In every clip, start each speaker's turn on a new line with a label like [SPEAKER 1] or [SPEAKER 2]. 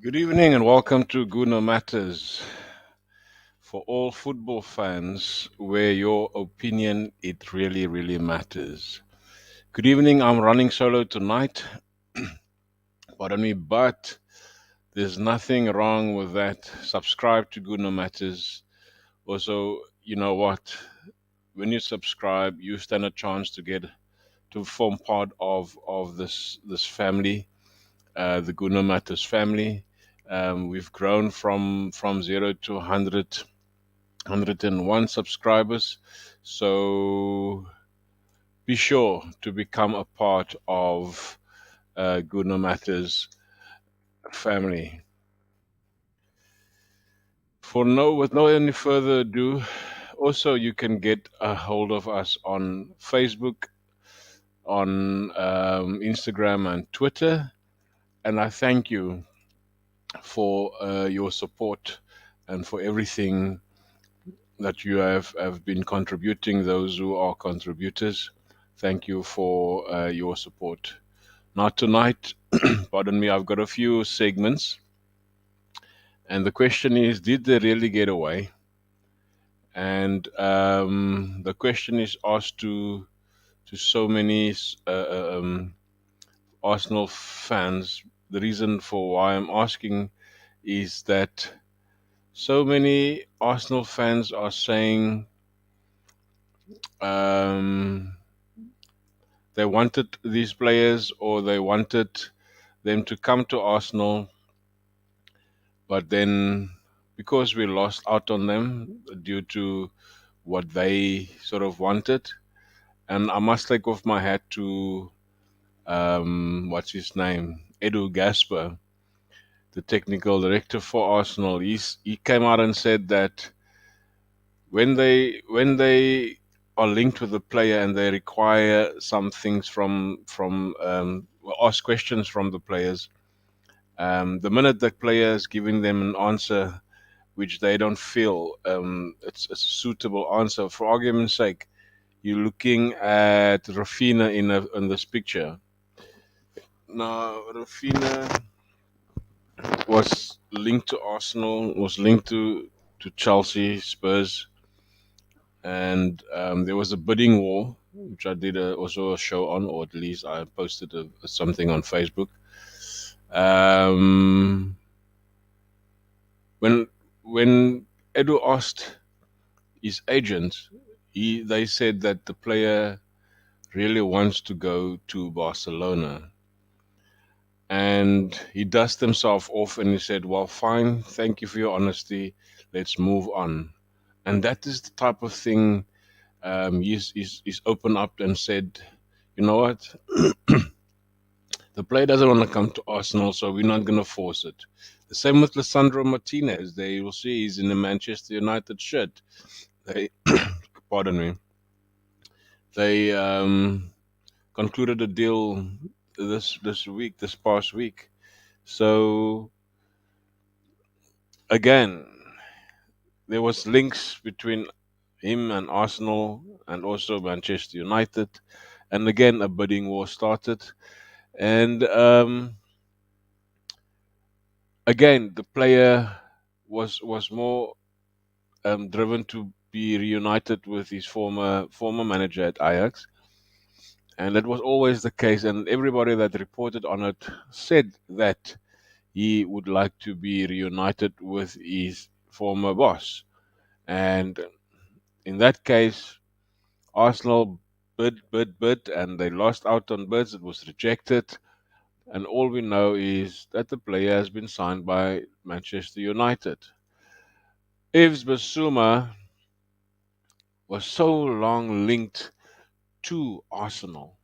[SPEAKER 1] Good evening and welcome to Guna Matters for all football fans where your opinion it really matters. Good evening, I'm running solo tonight. Pardon me, but there's nothing wrong with that. Subscribe to Guna Matters. Also, you know what? When you subscribe, you stand a chance to get to form part of this family, the Guna Matters family. We've grown from 0 to 101 subscribers. So be sure to become a part of Guna Matters family. With no any further ado, also you can get a hold of us on Facebook, on Instagram and Twitter. And I thank you for your support and for everything that you have been contributing, those who are contributors. Thank you for your support. Now, tonight, pardon me, I've got a few segments. And the question is, did they really get away? And the question is asked to so many Arsenal fans. The reason for why I'm asking is that so many Arsenal fans are saying um, they wanted these players or they wanted them to come to Arsenal, but then because we lost out on them due to what they sort of wanted, and I must take off my hat to what's his name, Edu Gasper, the technical director for Arsenal. He came out and said that when they are linked with the player and they require some things ask questions from the players. The minute the player is giving them an answer which they don't feel it's a suitable answer, for argument's sake, you're looking at Raphinha in this picture. Now, Raphinha was linked to Arsenal, was linked to Chelsea, Spurs, and there was a bidding war, which I did also a show on, or at least I posted something on Facebook. Um, when when Edu asked his agent, they said that the player really wants to go to Barcelona. And he dusted himself off and he said, well, fine, thank you for your honesty. Let's move on. And that is the type of thing he's opened up and said, you know what? The player doesn't want to come to Arsenal, so we're not going to force it. The same with Lisandro Martinez. They will see he's in the Manchester United shirt. They, pardon me, they concluded a deal this past week. So again, there was links between him and Arsenal and also Manchester United, and again a bidding war started. And again, the player was more driven to be reunited with his former manager at Ajax, and that was always the case. And everybody that reported on it said that he would like to be reunited with his former boss. And in that case, Arsenal bid, and they lost out on bids. It was rejected. And all we know is that the player has been signed by Manchester United. Yves Bissouma was so long linked to Arsenal.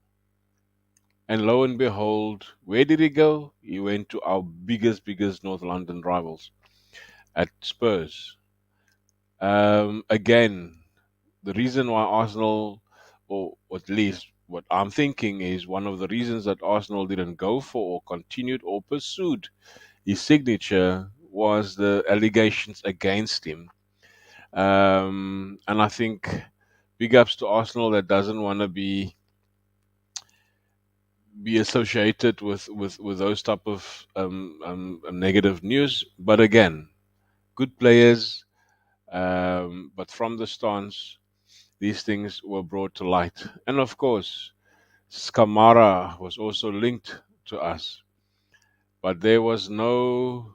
[SPEAKER 1] And lo and behold, where did he go? He went to our biggest North London rivals at Spurs. Again, the reason why Arsenal, or at least what I'm thinking is one of the reasons that Arsenal didn't go for or continued or pursued his signature was the allegations against him. And I think big ups to Arsenal that doesn't want to be associated with those type of negative news. But again, good players. But from the stance, these things were brought to light, and of course, Scamara was also linked to us, but there was no.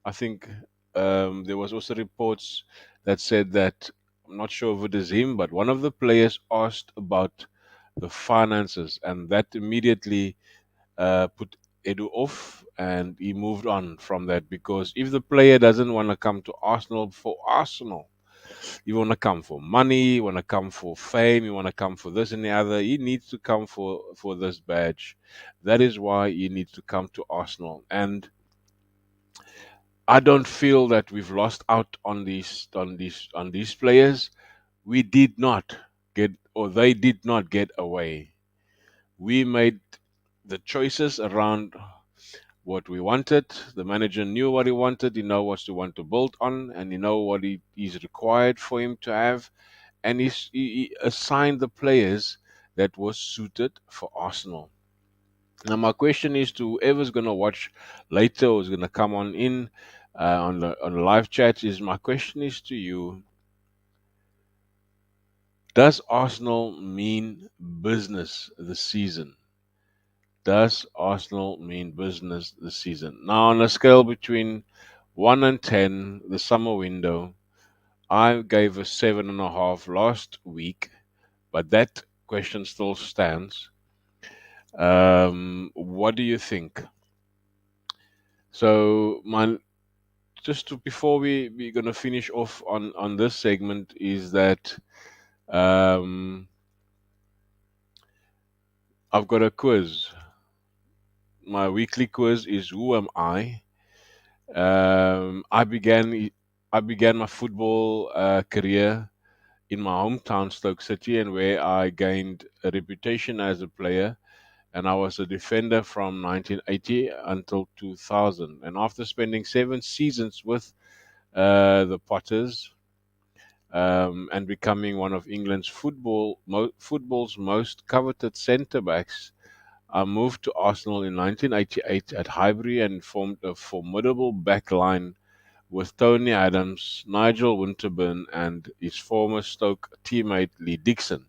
[SPEAKER 1] I think there was also reports that said that I'm not sure if it is him, but one of the players asked about the finances, and that immediately put Edu off, and he moved on from that because if the player doesn't want to come to Arsenal for Arsenal, you want to come for money, you want to come for fame, you want to come for this and the other, he needs to come for this badge. That is why he needs to come to Arsenal, and I don't feel that we've lost out on these players. We did not get, or they did not get away. We made the choices around what we wanted. The manager knew what he wanted. He know what he want to build on, and he know what he is required for him to have. And he assigned the players that was suited for Arsenal. Now, my question is to whoever's going to watch later or is going to come on in on the live chat. Is my question is to you: does Arsenal mean business this season? Does Arsenal mean business this season? Now, on a scale between 1 and 10, the summer window, I gave a 7.5 last week, but that question still stands. What do you think? So, just before we're gonna finish off on this segment, is that um, I've got a quiz. My weekly quiz is Who Am I? I began my football career in my hometown, Stoke City, and where I gained a reputation as a player. And I was a defender from 1980 until 2000. And after spending 7 seasons with the Potters and becoming one of England's football's most coveted centre backs, I moved to Arsenal in 1988 at Highbury and formed a formidable back line with Tony Adams, Nigel Winterburn, and his former Stoke teammate Lee Dixon,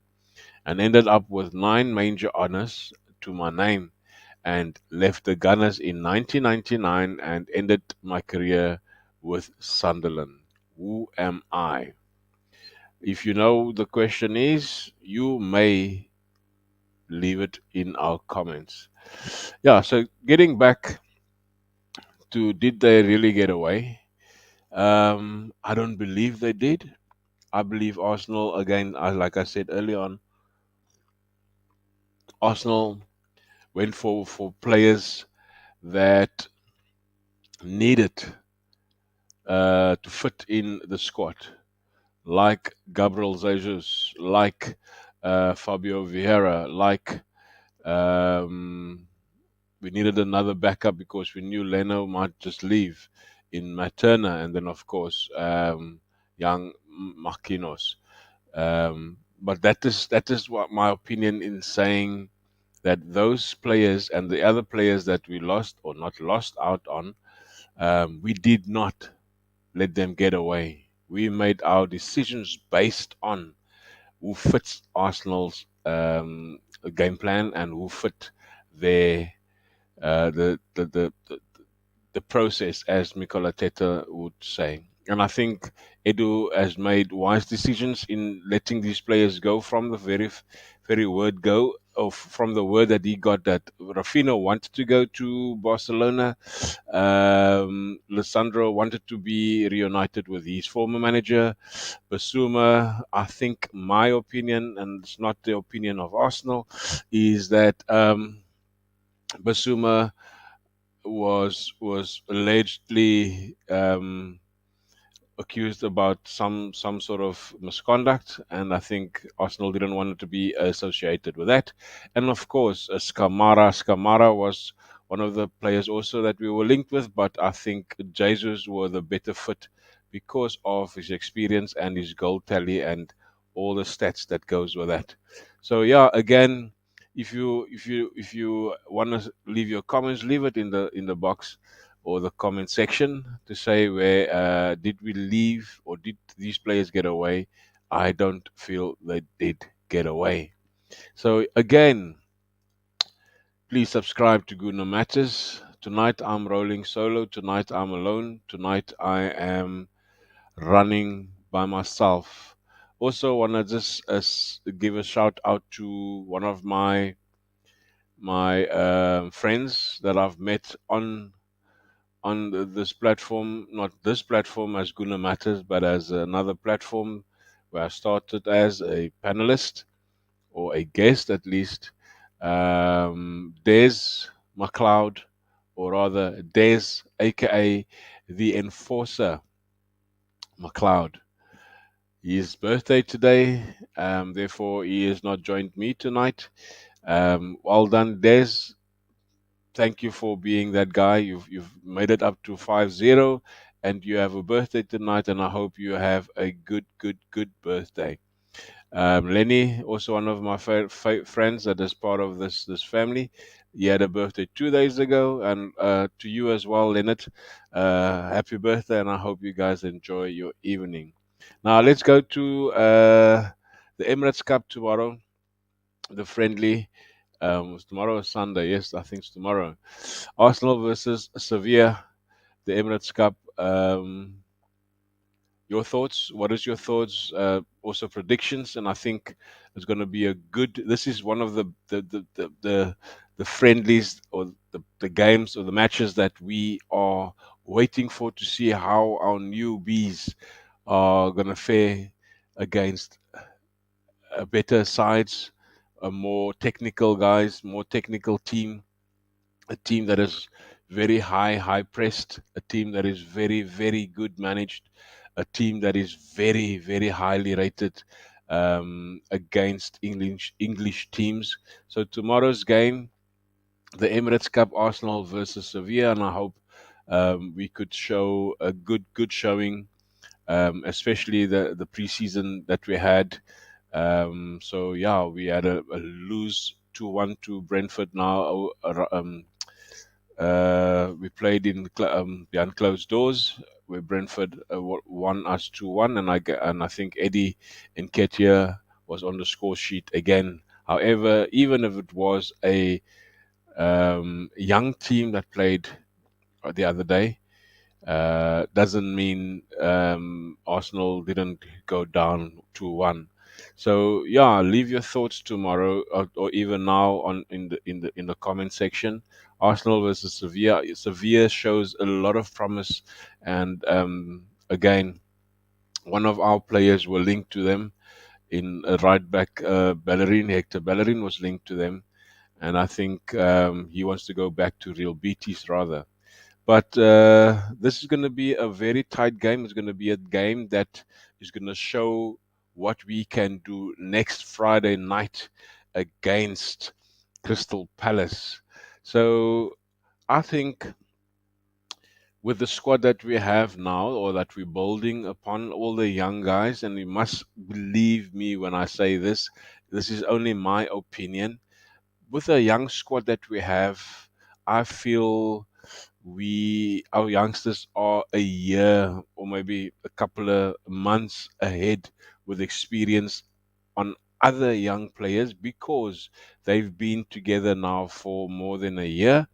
[SPEAKER 1] and ended up with 9 major honours to my name, and left the Gunners in 1999 and ended my career with Sunderland. Who am I? If you know the question is, you may leave it in our comments. Yeah, so getting back to did they really get away? I don't believe they did. I believe Arsenal, again, like I said earlier on, Arsenal went for players that needed to fit in the squad, like Gabriel Jesus, like Fabio Vieira, like um, we needed another backup because we knew Leno might just leave in Materna, and then of course young Marquinhos. But that is what my opinion in saying that those players and the other players that we lost or not lost out on, we did not let them get away. We made our decisions based on who fits Arsenal's game plan and who fit their the process, as Mikel Arteta would say. And I think Edu has made wise decisions in letting these players go from the very word go, or from the word that he got that Raphinha wanted to go to Barcelona. Lissandro wanted to be reunited with his former manager. Basuma, I think my opinion, and it's not the opinion of Arsenal, is that Basuma was allegedly accused about some sort of misconduct, and I think Arsenal didn't want it to be associated with that. And of course, Scamara was one of the players also that we were linked with, but I think Jesus were the better fit because of his experience and his goal tally and all the stats that goes with that. So yeah, again, If you want to leave your comments, leave it in the box or the comment section to say where did we leave or did these players get away. I don't feel they did get away. So again, please subscribe to Guna Matters. Tonight I'm rolling solo. Tonight I'm alone. Tonight I am running by myself. Also, want to just give a shout out to one of my friends that I've met on this platform, not this platform as Guna Matters, but as another platform where I started as a panelist or a guest at least. Des McLeod, or rather Des, aka the Enforcer McLeod. His birthday today, therefore he has not joined me tonight. Well done, Des. Thank you for being that guy. You've made it up to 5-0, and you have a birthday tonight. And I hope you have a good birthday. Lenny, also one of my friends that is part of this family. He had a birthday 2 days ago, and to you as well, Leonard. Happy birthday, and I hope you guys enjoy your evening. Now let's go to the Emirates Cup tomorrow. The friendly. Tomorrow is Sunday. Yes, I think it's tomorrow. Arsenal versus Sevilla, the Emirates Cup. Your thoughts? What is your thoughts? Also predictions, and I think it's going to be a good. This is one of the friendlies or the games or the matches that we are waiting for to see how our newbies are going to fare against better sides, more technical guys, more technical team, a team that is very high pressed, a team that is very good managed, a team that is very highly rated against English teams. So tomorrow's game, the Emirates Cup, Arsenal versus Sevilla, and I hope we could show a good showing, especially the preseason that we had. So yeah, we had a lose 2-1 to Brentford now. We played behind closed doors where Brentford won us 2-1, and I think Eddie Nketiah was on the score sheet again. However, even if it was a young team that played the other day, doesn't mean Arsenal didn't go down 2-1. So yeah, leave your thoughts tomorrow or even now on in the comment section. Arsenal versus Sevilla. Sevilla shows a lot of promise, and again, one of our players were linked to them in right back. Bellerin, Hector Bellerin was linked to them, and I think he wants to go back to Real Betis rather. But this is going to be a very tight game. It's going to be a game that is going to show what we can do next Friday night against Crystal Palace. So I think with the squad that we have now, or that we're building upon, all the young guys, and you must believe me when I say this, this is only my opinion. With the young squad that we have, I feel our youngsters are a year or maybe a couple of months ahead with experience on other young players because they've been together now for more than a year.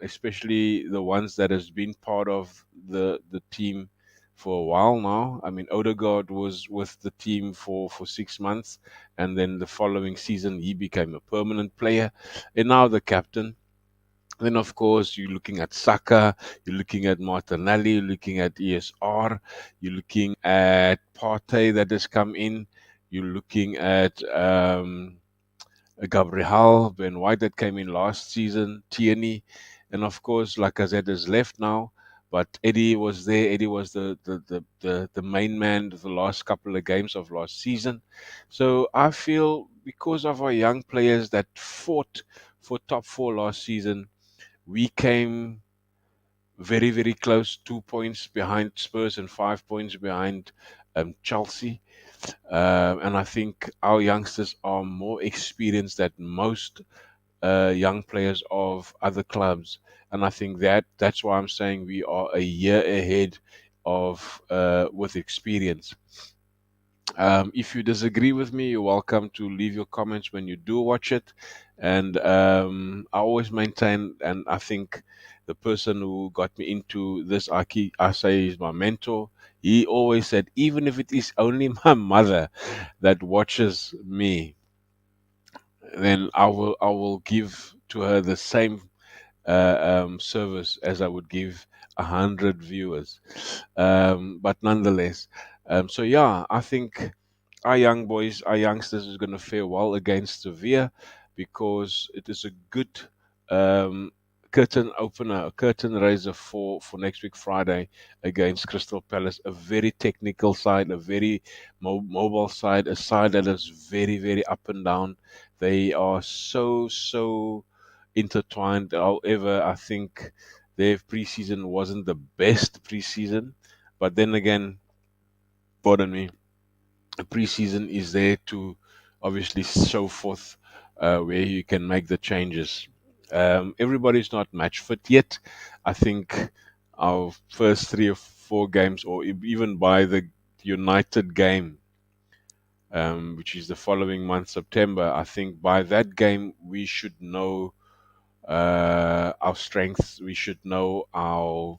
[SPEAKER 1] Especially the ones that has been part of the team for a while now. I mean, Odegaard was with the team for 6 months, and then the following season he became a permanent player, and now the captain. Then, of course, you're looking at Saka, you're looking at Martinelli, you're looking at ESR, you're looking at Partey that has come in, you're looking at Gabriel, Ben White that came in last season, Tierney, and of course, Lacazette has left now. But Eddie was there. Eddie was the main man the last couple of games of last season. So I feel because of our young players that fought for top four last season, we came very, very close, 2 points behind Spurs and 5 points behind Chelsea. And I think our youngsters are more experienced than most young players of other clubs. And I think that's why I'm saying we are a year ahead of with experience. If you disagree with me, you're welcome to leave your comments when you do watch it. And I always maintain, and I think the person who got me into this, I say, is my mentor. He always said, even if it is only my mother that watches me, then I will give to her the same service as I would give 100 viewers. But nonetheless, so yeah, I think our young boys, our youngsters, is going to fare well against Sevilla because it is a good um, curtain opener, a curtain raiser for next week Friday against Crystal Palace. A very technical side, a very mobile side, a side that is very, very up and down. They are so intertwined. However, I think their preseason wasn't the best preseason, but then again, pardon me, preseason is there to obviously show forth where you can make the changes. Everybody's not match fit yet. I think our first 3 or 4 games, or even by the United game, which is the following month, September, I think by that game we should know our strengths, we should know our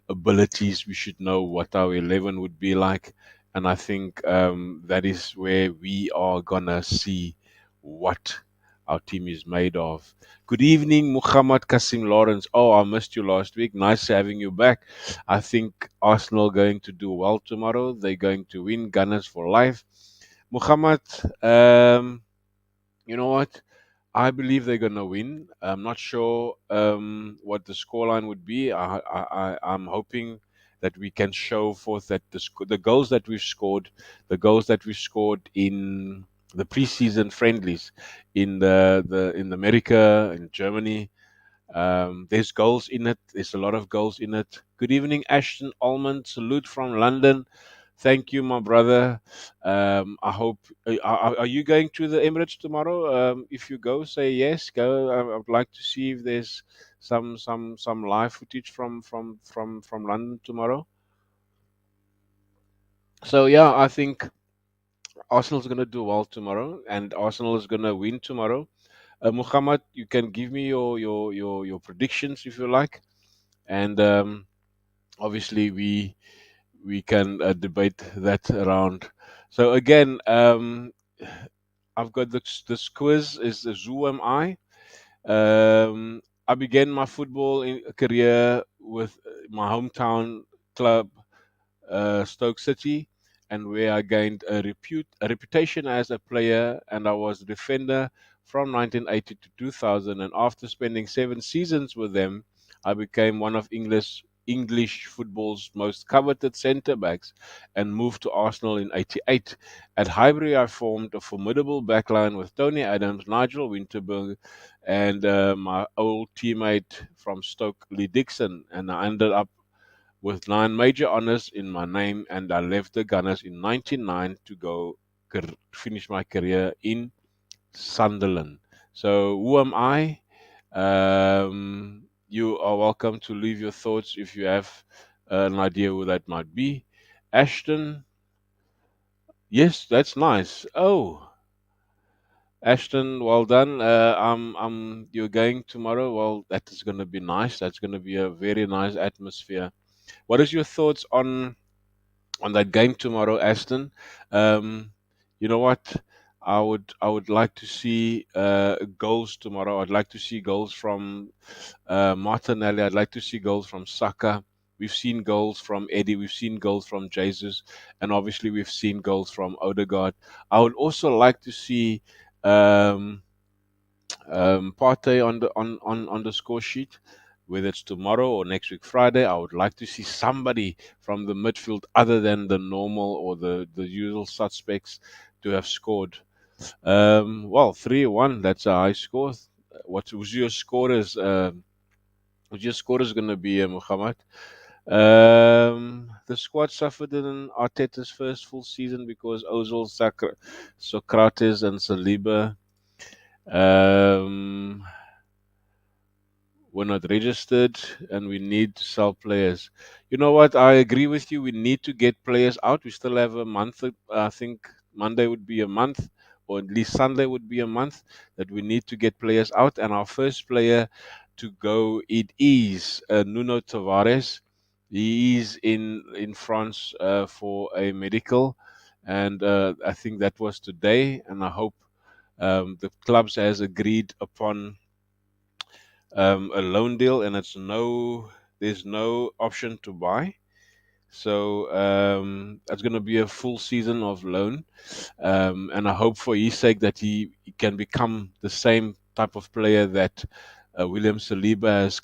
[SPEAKER 1] abilities, we should know what our 11 would be like. And I think that is where we are gonna see what our team is made of. Good evening, Muhammad Kasim Lawrence. Oh, I missed you last week. Nice having you back. I think Arsenal going to do well tomorrow. They're going to win. Gunners for life. Muhammad, you know what? I believe they're gonna win. I'm not sure what the scoreline would be. I'm hoping that we can show forth that the goals that we've scored, the goals that we've scored in the preseason friendlies in America, in Germany, there's goals in it. There's a lot of goals in it. Good evening, Ashton Almond. Salute from London. Thank you, my brother. I hope. Are you going to the Emirates tomorrow? If you go, say yes. Go. I would like to see if there's some live footage from London tomorrow. So yeah, I think Arsenal's going to do well tomorrow, and Arsenal is going to win tomorrow. Muhammad, you can give me your predictions if you like, and obviously we can debate that around. So again, I've got this quiz is who am I? I began my football career with my hometown club, Stoke City, and where I gained a reputation as a player, and I was a defender from 1980 to 2000. And after spending 7 seasons with them, I became one of English football's most coveted centre backs and moved to Arsenal in '88. At Highbury, I formed a formidable backline with Tony Adams, Nigel Winterburn, and my old teammate from Stoke, Lee Dixon, and I ended up with 9 major honours in my name, and I left the Gunners in '99 to go finish my career in Sunderland. So, who am I? You are welcome to leave your thoughts if you have an idea who that might be. Ashton, yes, that's nice. Oh, Ashton, well done. You're going tomorrow. Well, that is going to be nice. That's going to be a very nice atmosphere. What is your thoughts on that game tomorrow, Aston? Um, you know what? I would like to see goals tomorrow. I'd like to see goals from Martinelli. I'd like to see goals from Saka. We've seen goals from Eddie. We've seen goals from Jesus, and obviously we've seen goals from Odegaard. I would also like to see um, Partey on the score sheet, whether it's tomorrow or next week Friday. I would like to see somebody from the midfield other than the normal or the usual suspects to have scored. Well, 3-1. That's a high score. What was your scorers, Who's your scorer is going to be, Muhammad? The squad suffered in Arteta's first full season because Ozil, Socrates, and Saliba um, were not registered, and we need to sell players. You know what? I agree with you. We need to get players out. We still have a month. I think Monday would be a month, or at least Sunday would be a month that we need to get players out. And our first player to go, it is Nuno Tavares. He is in France for a medical, and I think that was today. And I hope the clubs has agreed upon a loan deal, and there's no option to buy. So it's going to be a full season of loan, and I hope for his sake that he can become the same type of player that William Saliba has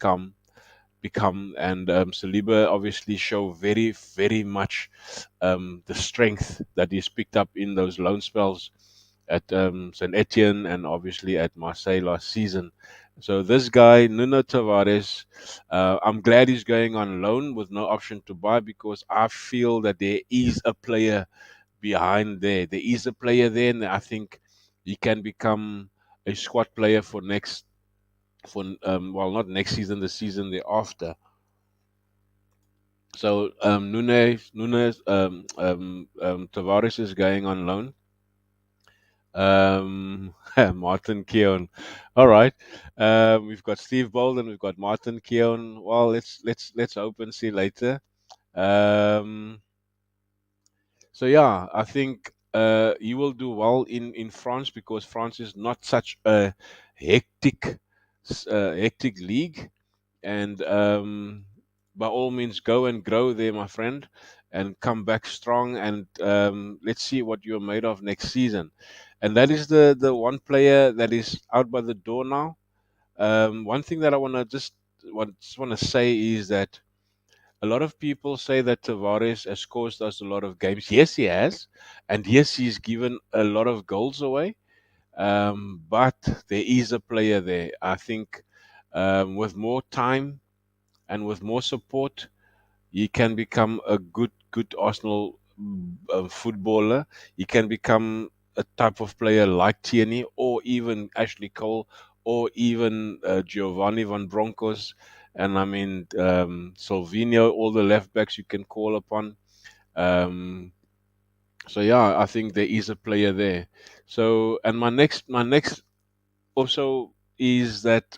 [SPEAKER 1] become, and Saliba obviously show very, very much the strength that he's picked up in those loan spells at Saint Etienne and obviously at Marseille last season. So this guy, Nuno Tavares, I'm glad he's going on loan with no option to buy, because I feel that there is a player behind there. There is a player there, and I think he can become a squad player for well, not next season, the season thereafter. So Nunes Tavares is going on loan. Martin Keown. All right. We've got Steve Bolden. We've got Martin Keown. Well, let's hope and see later. Um, so yeah, I think he will do well in France, because France is not such a hectic hectic league, and by all means go and grow there, my friend, and come back strong, and let's see what you're made of next season. And that is the one player that is out by the door now. One thing that I want to just want to say is that a lot of people say that Tavares has caused us a lot of games. Yes, he has, and yes, he's given a lot of goals away. But there is a player there. I think with more time and with more support, he can become a good Arsenal footballer. He can become a type of player like Tierney, or even Ashley Cole, or even Giovanni Van Bronckhorst, and I mean Salvino, all the left backs you can call upon. Um, so yeah, I think there is a player there. So, and my next also is that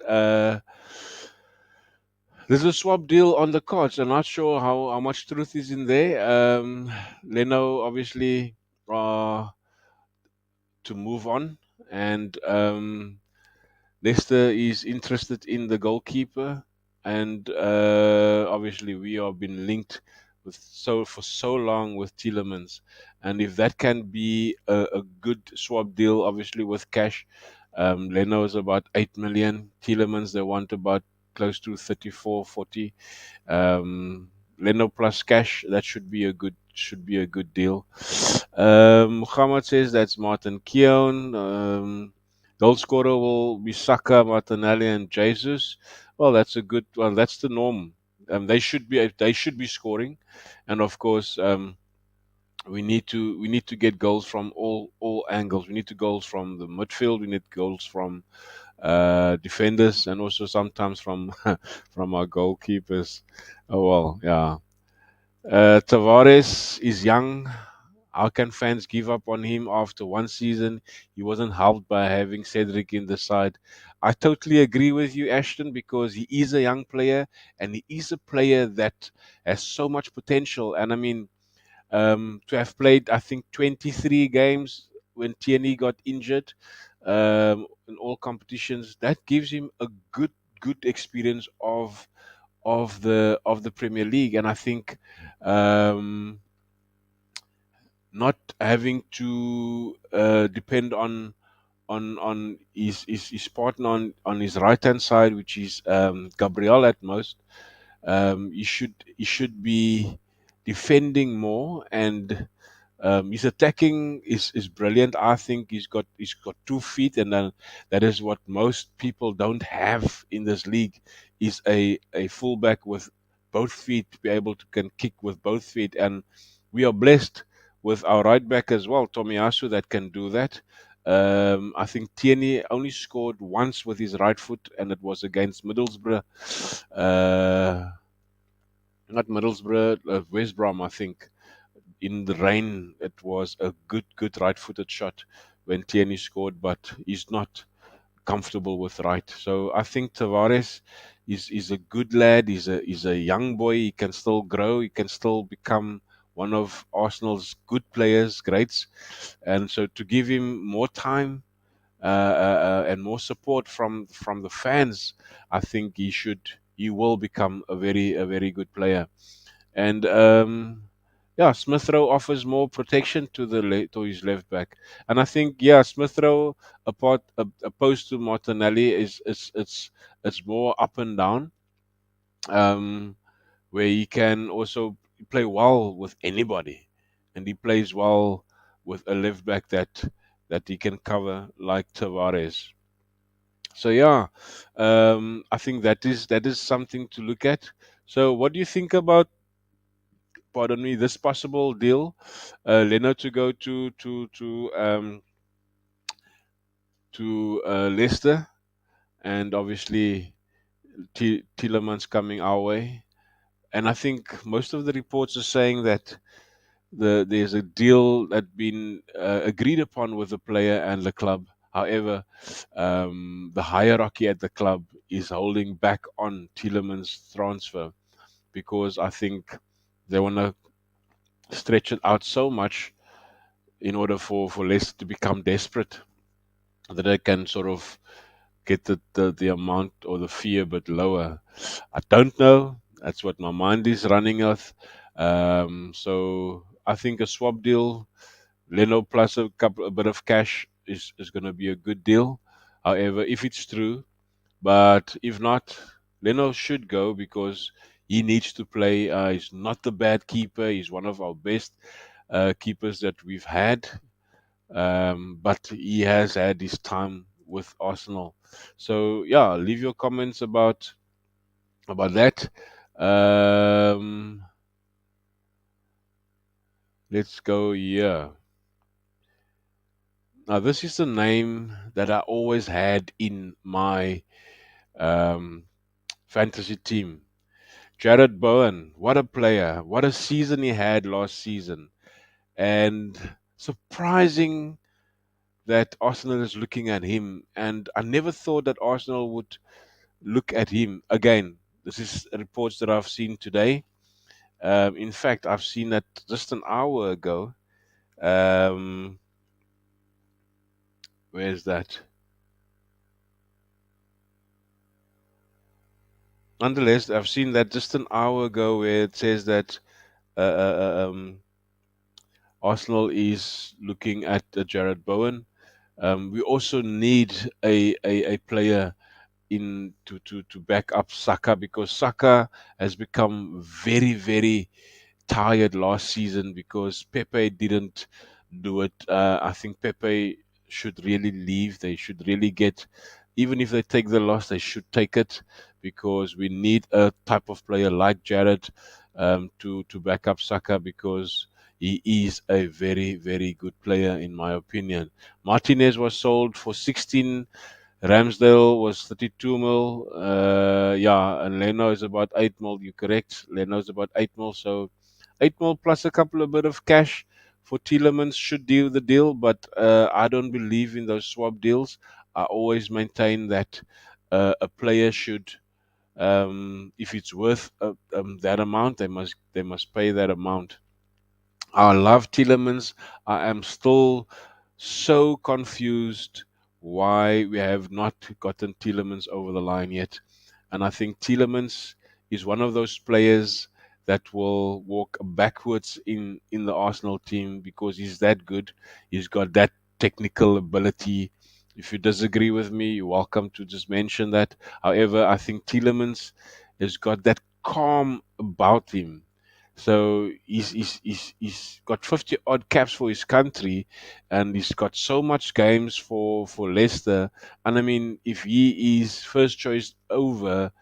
[SPEAKER 1] there's a swap deal on the cards. I'm not sure how much truth is in there. Leno obviously uh, to move on, and Leicester is interested in the goalkeeper, and obviously we have been linked with for so long with Tielemans, and if that can be a good swap deal, obviously with cash, Leno is about 8 million. Tielemans they want about close to 34, 40. Leno plus cash, that should be a good deal. Muhammad says that's Martin Keown. Goal scorer will be Saka, Martinelli, and Jesus. Well, that's a good. Well, that's the norm. They should be scoring, and of course, we need to get goals from all angles. We need to goals from the midfield. We need goals from defenders, and also sometimes from from our goalkeepers. Oh well, yeah. Tavares is young. How can fans give up on him after one season? He wasn't helped by having Cedric in the side. I totally agree with you, Ashton, because he is a young player, and he is a player that has so much potential. And I mean, to have played, I think, 23 games when Tierney got injured in all competitions, that gives him a good experience of the Premier League. And I think um, not having to depend on his partner on his right hand side, which is Gabriel at most. He should be defending more and His attacking is brilliant. I think he's got 2 feet, and then that is what most people don't have in this league, is a fullback with both feet to be able to can kick with both feet. And we are blessed with our right back as well, Tomiyasu, that can do that. I think Tierney only scored once with his right foot, and it was against Middlesbrough. Uh, Not Middlesbrough, West Brom, I think. In the rain, it was a good right-footed shot when Tierney scored, but he's not comfortable with right. So I think Tavares is a good lad. He's a young boy. He can still grow. He can still become one of Arsenal's good players, greats. And so to give him more time and more support from the fans, I think he will become a very good player. And yeah, Smith Rowe offers more protection to to his left back, and I think, yeah, Smith Rowe, opposed to Martinelli, it's more up and down, um, where he can also play well with anybody, and he plays well with a left back that he can cover like Tavares. So yeah, I think that is something to look at. So what do you think about, pardon me, this possible deal, Leno to go to Leicester, and obviously Tielemans coming our way? And I think most of the reports are saying that there's a deal that been agreed upon with the player and the club. However, the hierarchy at the club is holding back on Tielemans' transfer, because I think they want to stretch it out so much in order for Leicester to become desperate, that they can sort of get the amount or the fee a bit lower. I don't know. That's what my mind is running with. So I think a swap deal, Leno plus a bit of cash is going to be a good deal. However, if it's true, but if not, Leno should go, because he needs to play. He's not a bad keeper. He's one of our best keepers that we've had, but he has had his time with Arsenal. So yeah, leave your comments about that. Um, let's go here. Now, this is a name that I always had in my um, fantasy team. Jared Bowen, what a player! What a season he had last season, and surprising that Arsenal is looking at him. And I never thought that Arsenal would look at him again. This is reports that I've seen today. In fact, I've seen that just an hour ago. Um, where's that? Nonetheless, I've seen that just an hour ago, where it says that Arsenal is looking at Jared Bowen. We also need a player in to back up Saka, because Saka has become very tired last season because Pepe didn't do it. I think Pepe should really leave. They should really get, even if they take the loss, they should take it, because we need a type of player like Jared to back up Saka, because he is a very good player in my opinion. Martinez was sold for 16. Ramsdale was 32 mil. Yeah, and Leno is about 8 mil. You're correct. Leno is about 8 mil. So 8 mil plus a couple of bit of cash for Tielemans should deal the deal. But I don't believe in those swap deals. I always maintain that a player should, if it's worth that amount, they must pay that amount. I love Tielemans. I am still so confused why we have not gotten Tielemans over the line yet. And I think Tielemans is one of those players that will walk backwards in the Arsenal team, because he's that good. He's got that technical ability. If you disagree with me, you're welcome to just mention that. However, I think Tielemans has got that calm about him. So he's got 50 odd caps for his country, and he's got so much games for Leicester. And I mean, if he is first choice over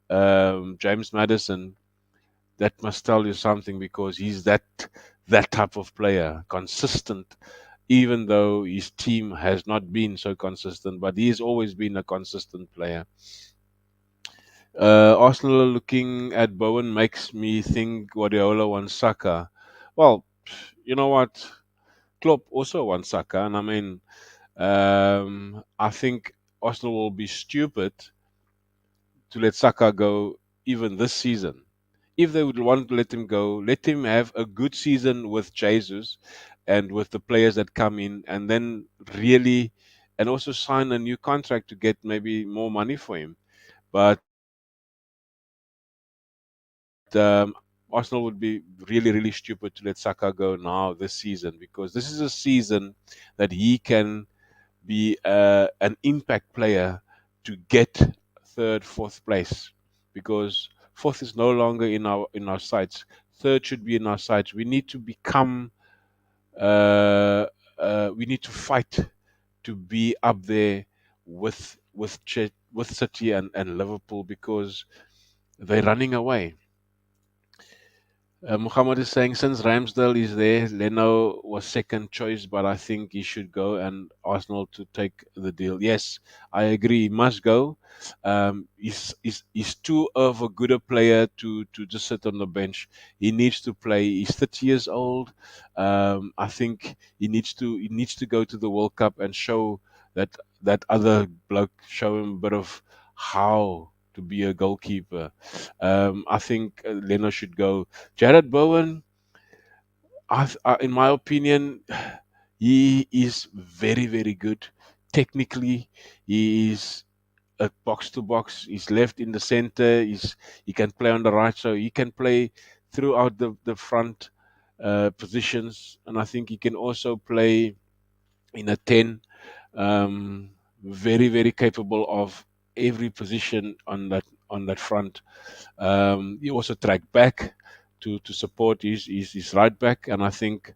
[SPEAKER 1] James Maddison, that must tell you something, because he's that type of player, consistent. Even though his team has not been so consistent, but he has always been a consistent player. Arsenal looking at Bowen makes me think Guardiola wants Saka. Well, you know what? Klopp also wants Saka, and I mean, I think Arsenal will be stupid to let Saka go even this season. If they would want to let him go, let him have a good season with Jesus and with the players that come in, and then really, and also sign a new contract to get maybe more money for him. But Arsenal would be really, really stupid to let Saka go now this season, because this is a season that he can be an impact player to get third, fourth place, because fourth is no longer in our sights. Third should be in our sights. We need to become. We need to fight to be up there with City and Liverpool, because they're running away. Muhammad is saying, since Ramsdale is there, Leno was second choice, but I think he should go and Arsenal to take the deal. Yes, I agree. He must go. He's too of a good a player to just sit on the bench. He needs to play. He's 30 years old. I think he needs to go to the World Cup and show that that other bloke, show him a bit of how to be a goalkeeper. I think Leno should go. Jared Bowen, in my opinion, he is very, very good. Technically, he is a box to box. He's left in the center. He can play on the right, so he can play throughout the front positions. And I think he can also play in a 10. Um, very, very capable of every position on that front. He also tracked back to support his right back, and I think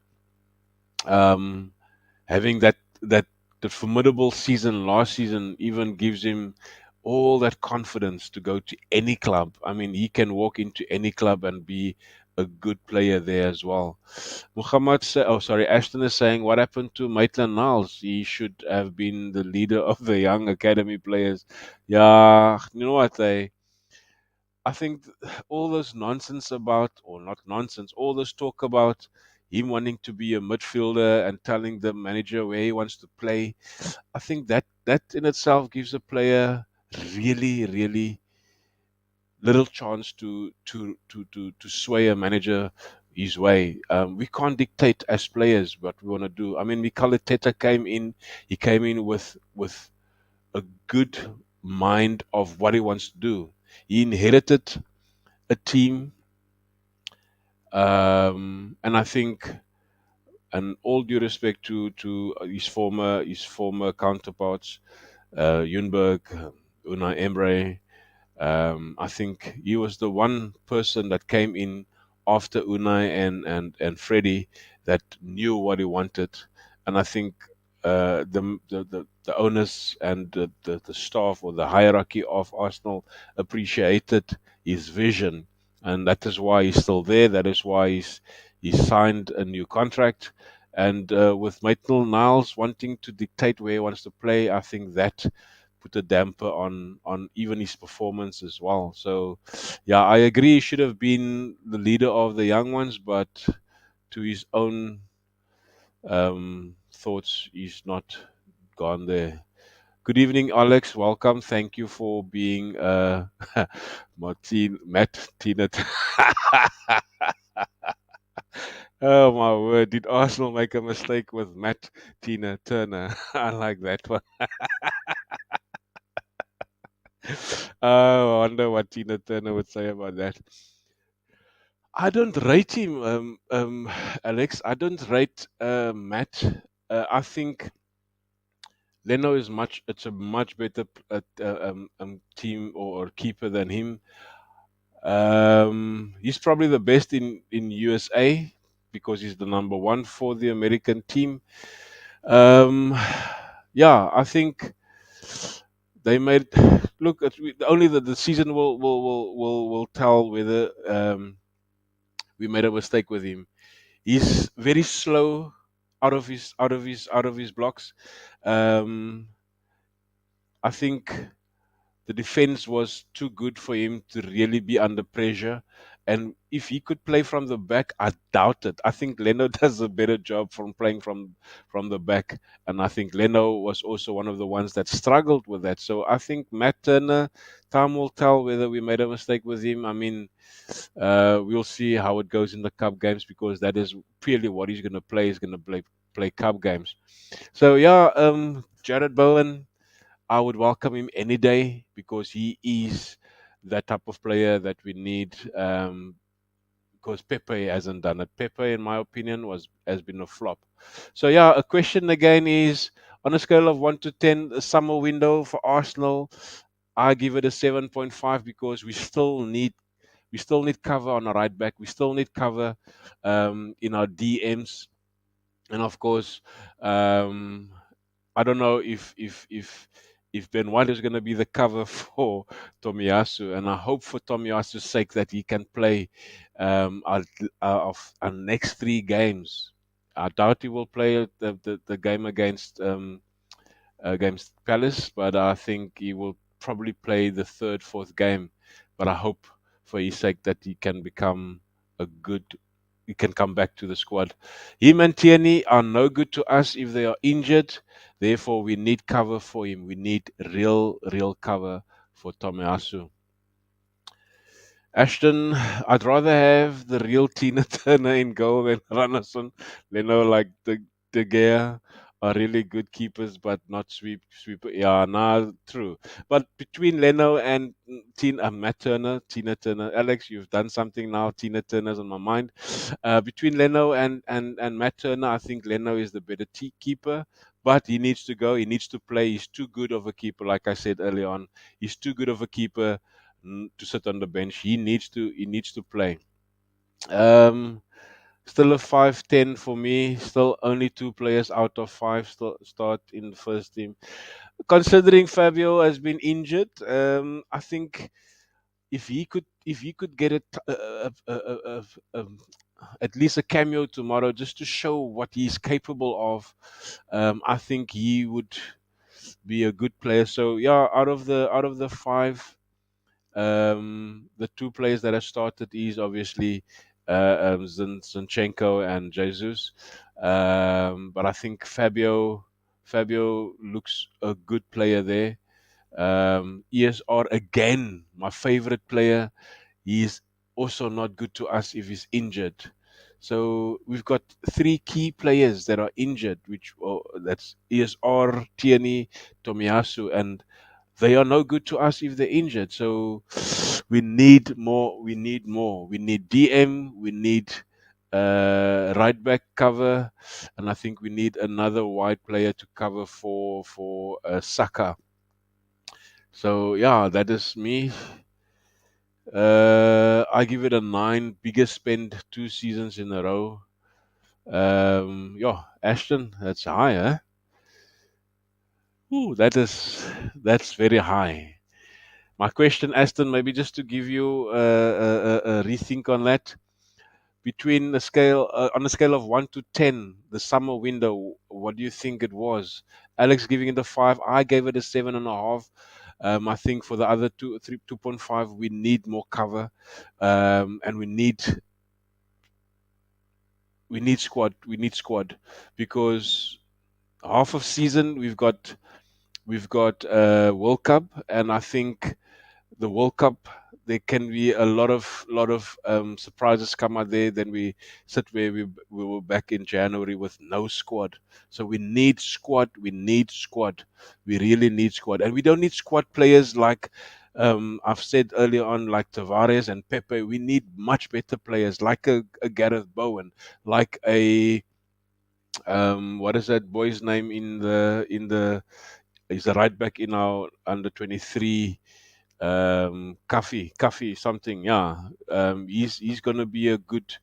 [SPEAKER 1] um, having that the formidable season last season even gives him all that confidence to go to any club. I mean, he can walk into any club and be a good player there as well. Ashton is saying, what happened to Maitland Niles? He should have been the leader of the young academy players. Yeah, you know what, I think all this nonsense about, or not nonsense, all this talk about him wanting to be a midfielder and telling the manager where he wants to play, I think that in itself gives a player really, really little chance to sway a manager his way. We can't dictate as players what we want to do. I mean, Mikel Arteta came in, he came in with a good mind of what he wants to do. He inherited a team, and I think, and all due respect to his former counterparts, Junberg, Unai Emery. I think he was the one person that came in after Unai and Freddie that knew what he wanted, and I think the owners and the staff, or the hierarchy of Arsenal, appreciated his vision, and that is why he's still there. That is why he signed a new contract. And with Maitland Niles wanting to dictate where he wants to play, I think that put a damper on even his performance as well. So, yeah, I agree. He should have been the leader of the young ones, but to his own thoughts, he's not gone there. Good evening, Alex. Welcome. Thank you for being Matt Tina. Oh my word! Did Arsenal make a mistake with Matt Tina Turner? I like that one. Oh, I wonder what Tina Turner would say about that. I don't rate him, Alex. I don't rate Matt. I think Leno is it's a much better team or keeper than him. He's probably the best in USA because he's the number one for the American team. Um, yeah, I think they made look. Only the season will tell whether we made a mistake with him. He's very slow out of his blocks. Um, I think the defense was too good for him to really be under pressure. And if he could play from the back, I doubt it. I think Leno does a better job from playing from the back. And I think Leno was also one of the ones that struggled with that. So I think Matt Turner, time will tell whether we made a mistake with him. I mean, we'll see how it goes in the cup games because that is purely what he's going to play. He's going to play cup games. So yeah, Jared Bowen, I would welcome him any day because he is that type of player that we need. Because Pepe hasn't done it. Pepe, in my opinion, has been a flop. So yeah, a question again is on a scale of 1 to 10, the summer window for Arsenal. I give it a 7.5 because we still need cover on our right back. We still need cover in our DMs, and of course, um, I don't know if Ben White is going to be the cover for Tomiyasu, and I hope for Tomiyasu's sake that he can play of our next three games. I doubt he will play the game against Palace, but I think he will probably play the third, fourth game. But I hope for his sake that he can become a good. He can come back to the squad. Him and Tierney are no good to us if they are injured. Therefore, we need cover for him. We need real cover for Tomiyasu. Ashton, I'd rather have the real Tina Turner in goal than Randerson. Like the Gea are really good keepers, but not sweeper. Yeah, nah, true. But between Leno and Tina Turner, Alex, you've done something now. Tina Turner's on my mind. Between Leno and Matt Turner, I think Leno is the better keeper. But he needs to go. He needs to play. He's too good of a keeper, like I said earlier on. He's too good of a keeper to sit on the bench. He needs to play. Um, Still a 5-10 for me. Still only two players out of five still start in the first team. Considering Fabio has been injured, I think if he could get at least a cameo tomorrow just to show what he's capable of, I think he would be a good player. So yeah, out of the five, the two players that have started is obviously Zinchenko and Jesus. But I think Fabio looks a good player there. ESR again, my favorite player. He's also not good to us if he's injured. So we've got three key players that are injured, that's ESR, Tierney, Tomiyasu, and they are no good to us if they're injured. So we need more. We need more. We need DM. We need right back cover, and I think we need another wide player to cover for Saka. So yeah, that is me. I give it a 9. Biggest spend 2 seasons in a row. Yeah, Ashton, that's high, huh? Ooh, that's very high. My question, Aston, maybe just to give you a rethink on that. Between the scale on a scale of 1 to 10, the summer window, what do you think it was? Alex giving it a 5. I gave it a 7.5. I think for the other 2.5, we need more cover, and we need squad. We need squad because half of season we've got World Cup, and I think the World Cup, there can be a lot of surprises come out there. Then we sit where we were back in January with no squad. So we need squad. We need squad. We really need squad, and we don't need squad players like I've said earlier on, like Tavares and Pepe. We need much better players like a Gareth Bowen, like a what is that boy's name in the he's the right back in our under 23. Kafi something. Yeah, he's gonna be a good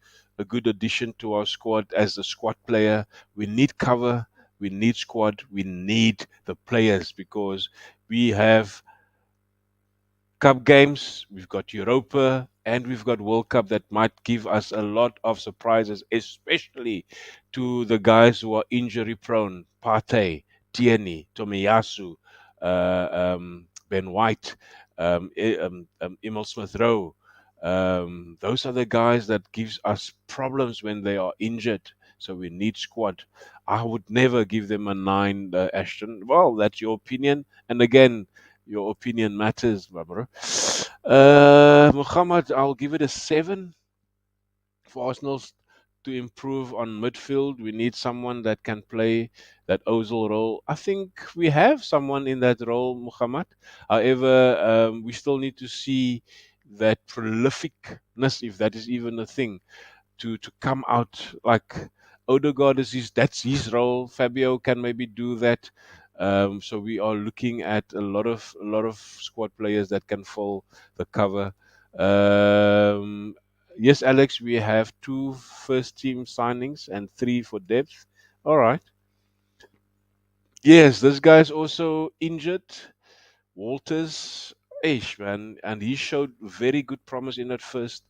[SPEAKER 1] addition to our squad as a squad player. We need cover. We need squad. We need the players because we have Cup games, we've got Europa, and we've got World Cup that might give us a lot of surprises, especially to the guys who are injury prone. Partey, Tierney, Tomiyasu, Ben White, Emil Smith Rowe. Those are the guys that gives us problems when they are injured. So we need squad. I would never give them a nine, Ashton. Well, that's your opinion. And again, your opinion matters, my bro. Muhammad, I'll give it a 7 for Arsenal to improve on midfield. We need someone that can play that Ozil role. I think we have someone in that role, Muhammad. However, we still need to see that prolificness, if that is even a thing, to come out like Odegaard is that's his role. Fabio can maybe do that. So we are looking at a lot of squad players that can fill the cover. Um, yes, Alex, we have two first team signings and three for depth. All right. Yes, this guy's also injured. Walters, Ish man, and he showed very good promise in that first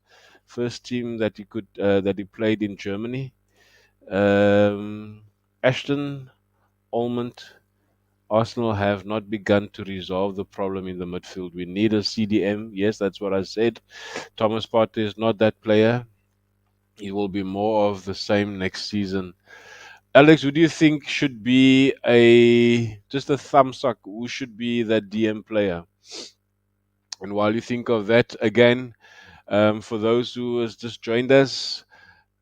[SPEAKER 1] team that he played in Germany. Um, Ashton, Almond, Arsenal have not begun to resolve the problem in the midfield. We need a CDM. Yes, that's what I said. Thomas Partey is not that player. He will be more of the same next season. Alex, who do you think should be a just a thumbs up? Who should be that DM player? And while you think of that again, for those who has just joined us,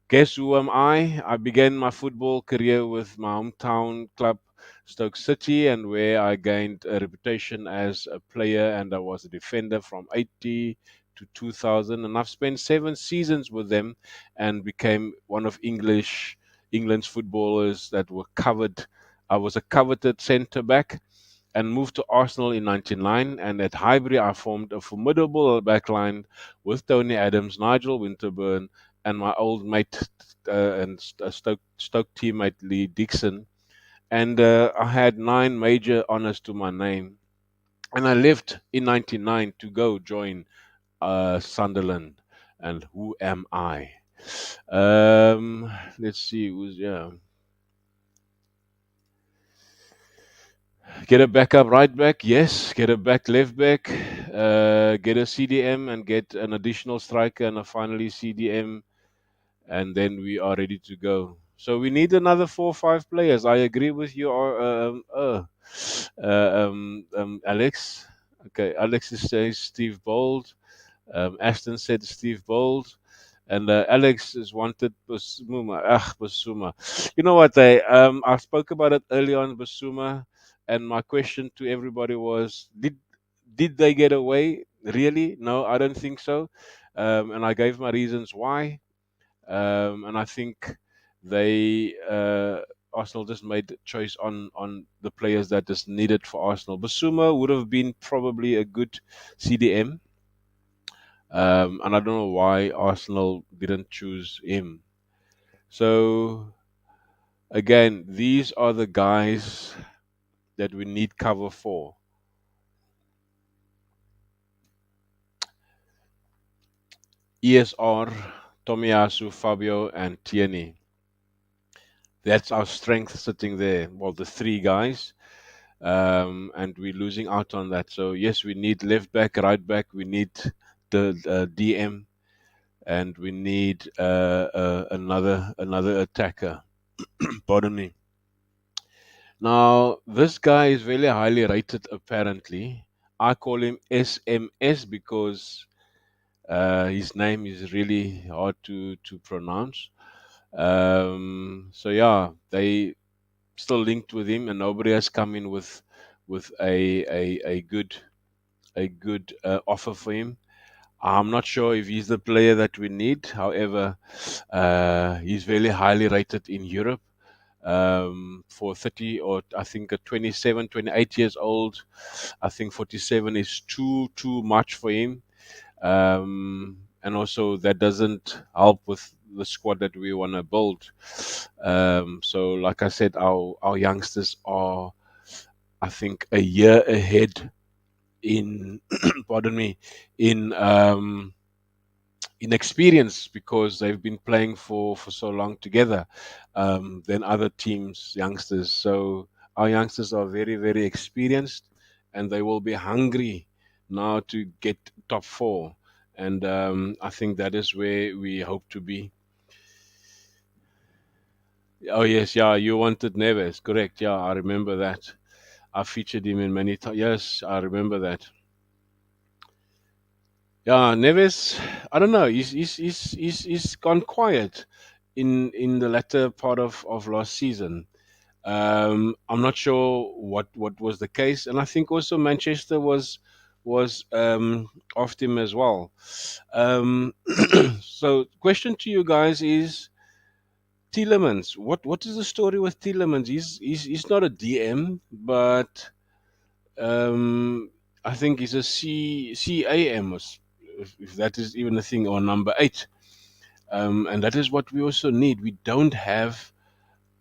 [SPEAKER 1] guess who am I? I began my football career with my hometown club, Stoke City, and where I gained a reputation as a player, and I was a defender from 80 to 2000, and I've spent 7 seasons with them, and became one of England's footballers that were covered. I was a coveted centre back and moved to Arsenal in 99. And at Highbury, I formed a formidable backline with Tony Adams, Nigel Winterburn, and my old mate Stoke teammate Lee Dixon. And I had 9 major honours to my name. And I left in 99 to go join Sunderland. And who am I? Let's see. Who's yeah. Get a backup right back, yes. Get a back left back. Get a CDM and get an additional striker and a finally CDM, and then we are ready to go. So we need another 4 or 5 players. I agree with you, Alex. Okay, Alex is saying Steve Bold. Ashton said Steve Bold. And Alex is wanted Basuma. Basuma. You know what? I spoke about it early on, Basuma, and my question to everybody was: Did they get away? Really? No, I don't think so. And I gave my reasons why. And I think they Arsenal just made a choice on the players that is needed for Arsenal. Basuma would have been probably a good CDM. And I don't know why Arsenal didn't choose him. So again, these are the guys that we need cover for. ESR, Tomiyasu, Fabio, and Tierney. That's our strength sitting there. Well, the 3 guys. And we're losing out on that. So yes, we need left back, right back. We need the DM, and we need another attacker. Pardon me. Now, this guy is very highly rated, apparently. I call him SMS because his name is really hard to pronounce. So, yeah, they still linked with him, and nobody has come in with a good offer for him. I'm not sure if he's the player that we need. However, he's very highly rated in Europe. For 30, or I think a 27, 28 years old. I think 47 is too much for him. And also that doesn't help with the squad that we want to build. So like I said, our youngsters are, I think, a year ahead in pardon me, in in experience, because they've been playing for so long together, than other teams' youngsters. So our youngsters are very experienced, and they will be hungry now to get top four. And I think that is where we hope to be. Oh yes, yeah, you wanted Neves, correct? Yeah, I remember that. I featured him in many times. Yes, I remember that. Yeah, Neves, I don't know. He's gone quiet in the latter part of last season. I'm not sure what was the case, and I think also Manchester was after him as well. Um, so, question to you guys is Tielemans. What is the story with Tielemans? He's not a DM, but um, I think he's a CAM, if that is even a thing, or number eight. And that is what we also need. We don't have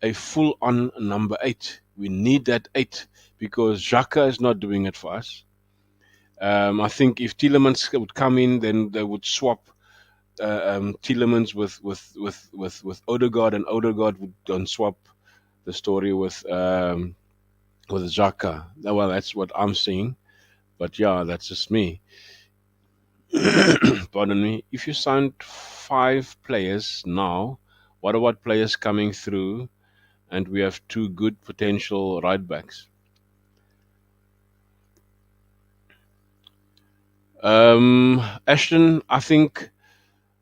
[SPEAKER 1] a full on number eight. We need that eight, because Xhaka is not doing it for us. I think if Tielemans would come in, then they would swap Tielemans with Odegaard, and Odegaard would then swap the story with Xhaka. Well, that's what I'm seeing. But yeah, that's just me. Pardon me. If you signed five players now, what about players coming through, and we have two good potential right backs? Ashton, I think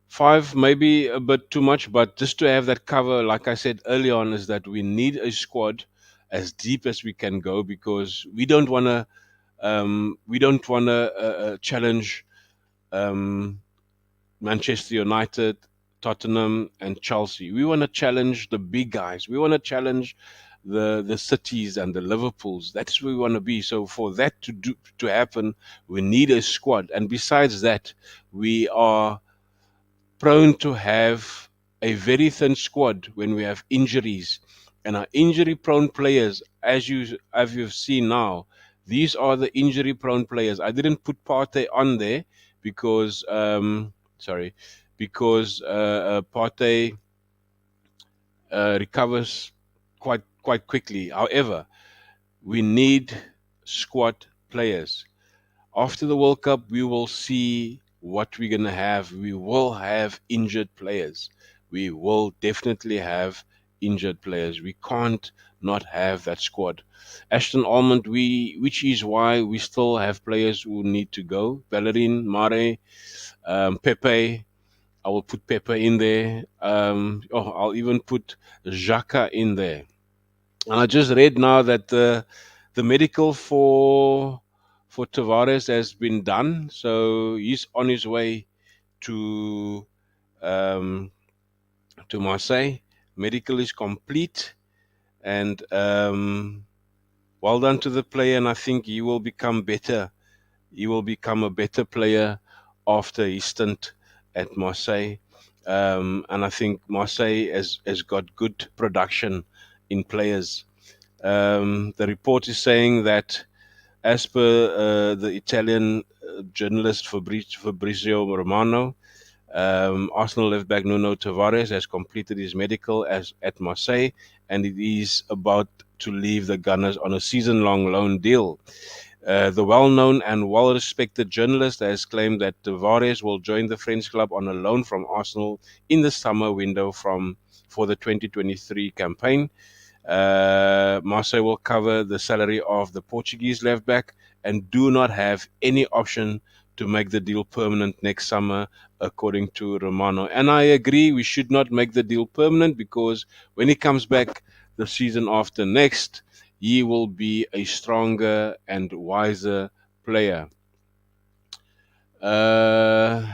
[SPEAKER 1] five maybe a bit too much, but just to have that cover, like I said early on, is that we need a squad as deep as we can go, because we don't want to challenge um, Manchester United, Tottenham, and Chelsea. We want to challenge the big guys. We want to challenge the cities and the Liverpools. That's where we want to be. So for that to happen, we need a squad. And besides that, we are prone to have a very thin squad when we have injuries. And our injury prone players, as you've seen now, these are the injury prone players. I didn't put Partey on there because sorry, because Partey recovers quite quickly. However, we need squad players. After the World Cup, we will see what we're going to have. We will have injured players. We will definitely have injured players. We can't not have that squad. Ashton Almond, which is why we still have players who need to go. Bellerin, Mare, Pepe. I will put Pepe in there. I'll even put Xhaka in there. And I just read now that the medical for Tavares has been done, so he's on his way to um, to Marseille. Medical is complete, and well done to the player. And I think he will become better. He will become a better player after his stint at Marseille. And I think Marseille has got good production in players. The report is saying that, as per the Italian journalist Fabrizio Romano, Arsenal left back Nuno Tavares has completed his medical at Marseille, and it is about to leave the Gunners on a season-long loan deal. The well-known and well-respected journalist has claimed that Tavares will join the French club on a loan from Arsenal in the summer window for the 2023 campaign. Marseille will cover the salary of the Portuguese left back and do not have any option to make the deal permanent next summer, according to Romano. And I agree, we should not make the deal permanent, because when he comes back the season after next, he will be a stronger and wiser player. Uh,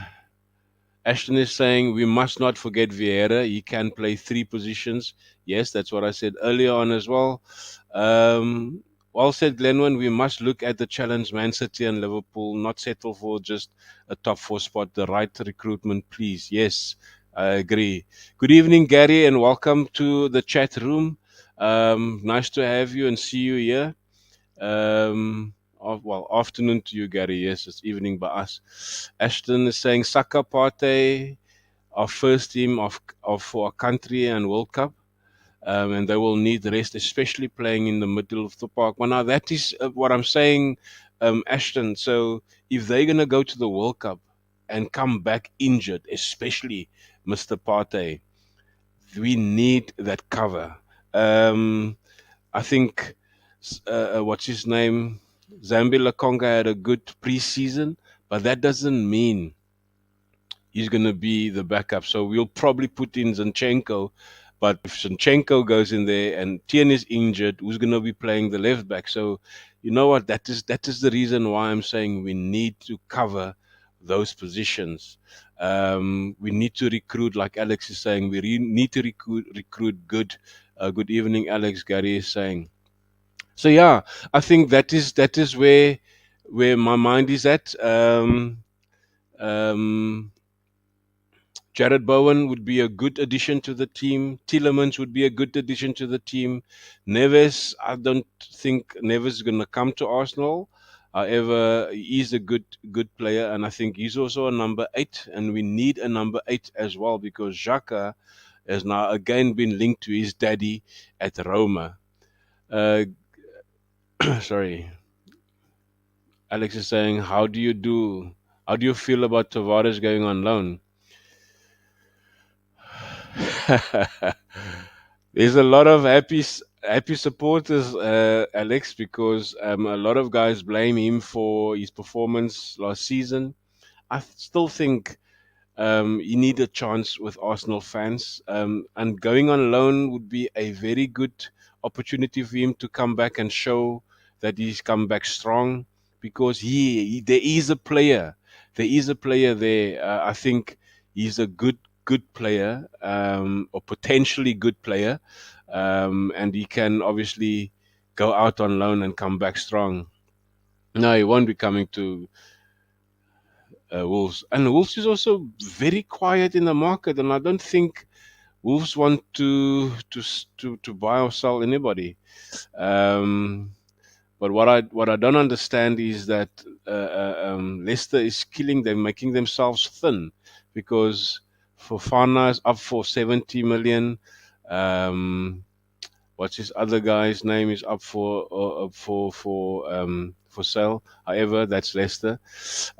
[SPEAKER 1] Ashton is saying we must not forget Vieira. He can play three positions. Yes, that's what I said earlier on as well. Um, well said, Glenwyn. We must look at the challenge, Man City and Liverpool, not settle for just a top four spot. The right recruitment, please. Yes, I agree. Good evening, Gary, and welcome to the chat room. Nice to have you and see you here. Well, afternoon to you, Gary. Yes, it's evening by us. Ashton is saying Saka Partey, our first team of for our country and World Cup. And they will need rest, especially playing in the middle of the park. Well, now that is what I'm saying, Ashton. So if they're gonna go to the World Cup and come back injured, especially Mr. Partey, we need that cover. Um, I think what's his name, Zambi Lakonga had a good preseason, but that doesn't mean he's going to be the backup. So we'll probably put in Zinchenko. But if Zinchenko goes in there and Tien is injured, who's going to be playing the left back? So you know what? That is the reason why I'm saying we need to cover those positions. We need to recruit, like Alex is saying. We need to recruit good. Good evening, Alex. Gary is saying. So yeah, I think that is where my mind is at. Um, Jared Bowen would be a good addition to the team. Tielemans would be a good addition to the team. Neves, I don't think Neves is going to come to Arsenal. However, he's a good player, and I think he's also a number eight, and we need a number eight as well because Xhaka has now again been linked to his daddy at Roma. Uh, sorry, Alex is saying, How do you feel about Tavares going on loan? There's a lot of happy supporters, Alex, because a lot of guys blame him for his performance last season. I still think he need a chance with Arsenal fans, and going on loan would be a very good opportunity for him to come back and show that he's come back strong. Because there is a player, there. I think he's a good player, or potentially good player, and he can obviously go out on loan and come back strong. No, he won't be coming to Wolves. And Wolves is also very quiet in the market, and I don't think Wolves want to buy or sell anybody. Um, but what I don't understand is that Leicester is killing them, making themselves thin, because Fofana is up for 70 million. Um, what's his other guy's name is up for sale. However, that's Leicester.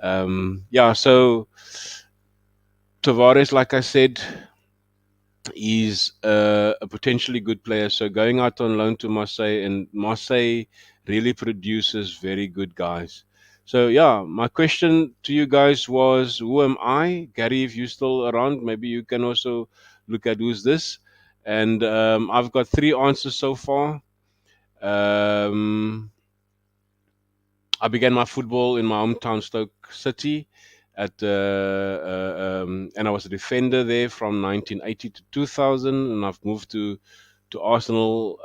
[SPEAKER 1] Yeah, so Tavares, like I said, is a potentially good player. So going out on loan to Marseille, and Marseille really produces very good guys. So yeah, my question to you guys was, who am I? Gary, if you're still around, maybe you can also look at who's this. And I've got three answers so far. Um, I began my football in my hometown, Stoke City, and I was a defender there from 1980 to 2000, and I've moved to Arsenal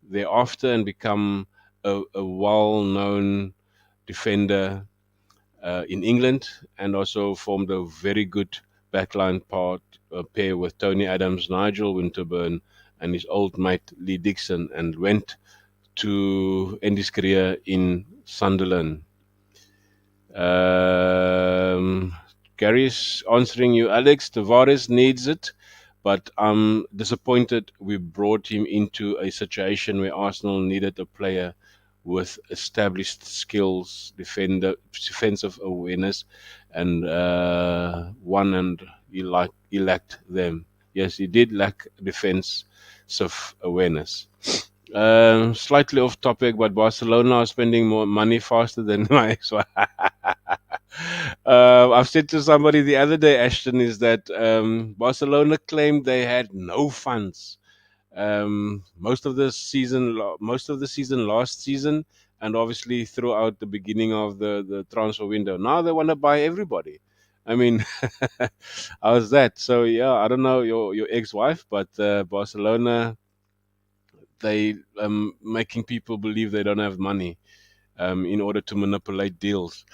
[SPEAKER 1] thereafter and become a well-known defender in England, and also formed a very good backline pair with Tony Adams, Nigel Winterburn, and his old mate Lee Dixon, and went to end his career in Sunderland. Um, Gary's answering you, Alex. Tavares needs it, but I'm disappointed we brought him into a situation where Arsenal needed a player with established skills, defensive awareness, and he lacked them. Yes, he did lack defensive awareness. Slightly off topic, but Barcelona are spending more money faster than my ex-wife. I've said to somebody the other day, Ashton, is that Barcelona claimed they had no funds most of the season last season, and obviously throughout the beginning of the transfer window. Now they want to buy everybody. I mean, how's that? So yeah, I don't know your ex-wife, but Barcelona, they making people believe they don't have money in order to manipulate deals.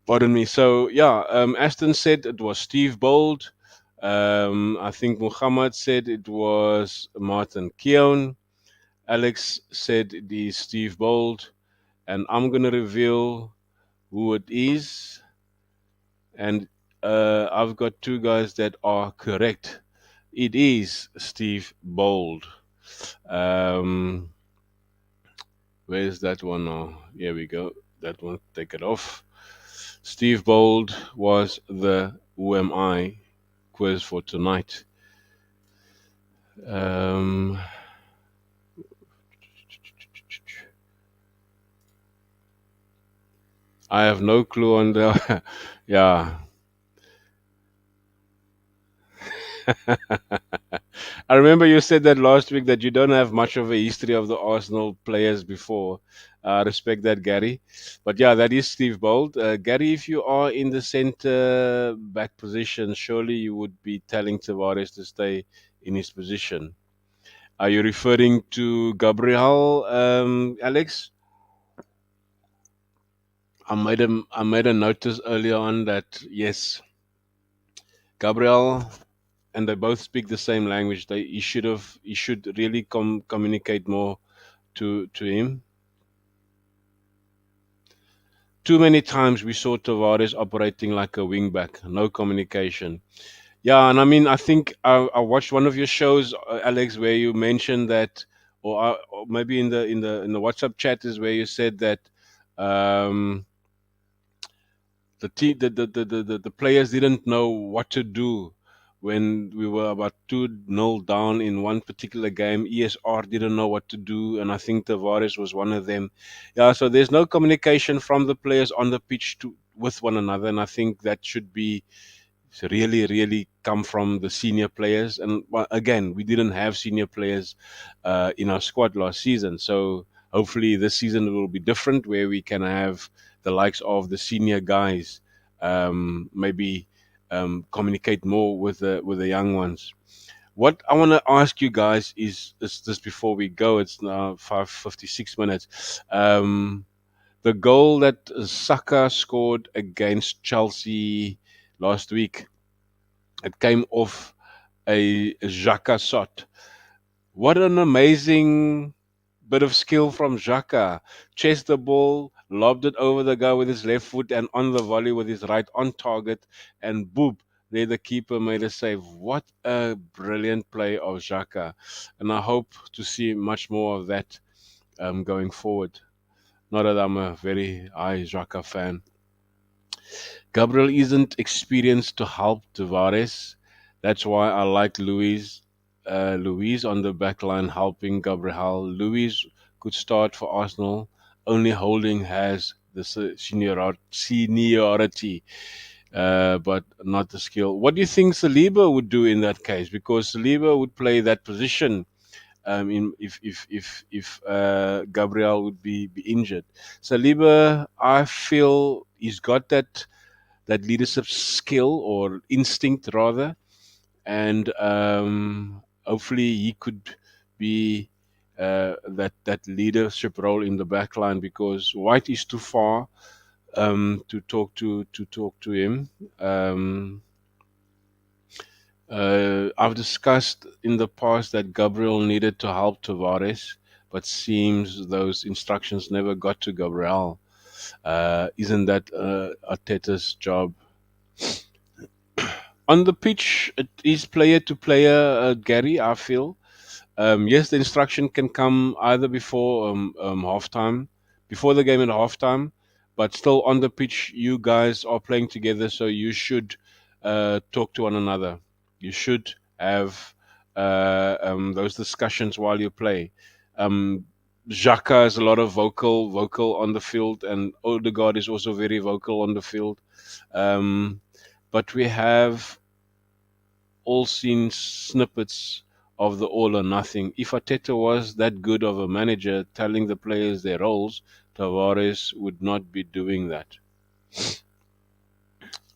[SPEAKER 1] Pardon me. So yeah, Aston said it was Steve Bold. I think Muhammad said it was Martin Keown. Alex said it is Steve Bold, and I'm gonna reveal who it is. And I've got two guys that are correct. It is Steve Bold. Um, where's that one now? Here we go. That one, take it off. Steve Bold was the Who Am I quiz for tonight. Um, I have no clue on the. Yeah. I remember you said that last week that you don't have much of a history of the Arsenal players before. Respect that, Gary. But yeah, that is Steve Bold. Gary, if you are in the centre back position, surely you would be telling Tavares to stay in his position. Are you referring to Gabriel, Alex? I made a notice earlier on that yes, Gabriel and they both speak the same language. He should really communicate more to him. Too many times we saw Tavares operating like a wingback, no communication. Yeah, and I mean, I think I watched one of your shows, Alex, where you mentioned that, or maybe in the WhatsApp chat is where you said that um, the players didn't know what to do when we were about 2-0 down in one particular game. ESR didn't know what to do, and I think Tavares was one of them. Yeah, so there's no communication from the players on the pitch with one another, and I think that should be really, really come from the senior players. And well, again, we didn't have senior players in our squad last season. So hopefully this season it will be different where we can have the likes of the senior guys maybe communicate more with the young ones. What I want to ask you guys is this before we go. It's now 5:56. The goal that Saka scored against Chelsea last week, it came off a Xhaka shot. What an amazing bit of skill from Xhaka. Chased the ball, lobbed it over the guy with his left foot and on the volley with his right on target, and boop, there the keeper made a save. What a brilliant play of Xhaka. And I hope to see much more of that going forward. Not that I'm a very high Xhaka fan. Gabriel isn't experienced to help Tavares. That's why I like Luis on the back line helping Gabriel. Luis could start for Arsenal. Only Holding has the seniority, but not the skill. What do you think Saliba would do in that case? Because Saliba would play that position if Gabriel would be injured. Saliba, I feel he's got that leadership skill or instinct rather, and hopefully he could be that leadership role in the back line because White is too far to talk to him. Um, I've discussed in the past that Gabriel needed to help Tavares, but seems those instructions never got to Gabriel. Isn't that Arteta's job? On the pitch, it is player to player, Gary, I feel. Yes, the instruction can come either before halftime, before the game at halftime, but still on the pitch, you guys are playing together, so you should talk to one another. You should have those discussions while you play. Um, Xhaka has a lot of vocal on the field, and Odegaard is also very vocal on the field. Um, but we have all seen snippets of the all or nothing. If Arteta was that good of a manager telling the players their roles, Tavares would not be doing that.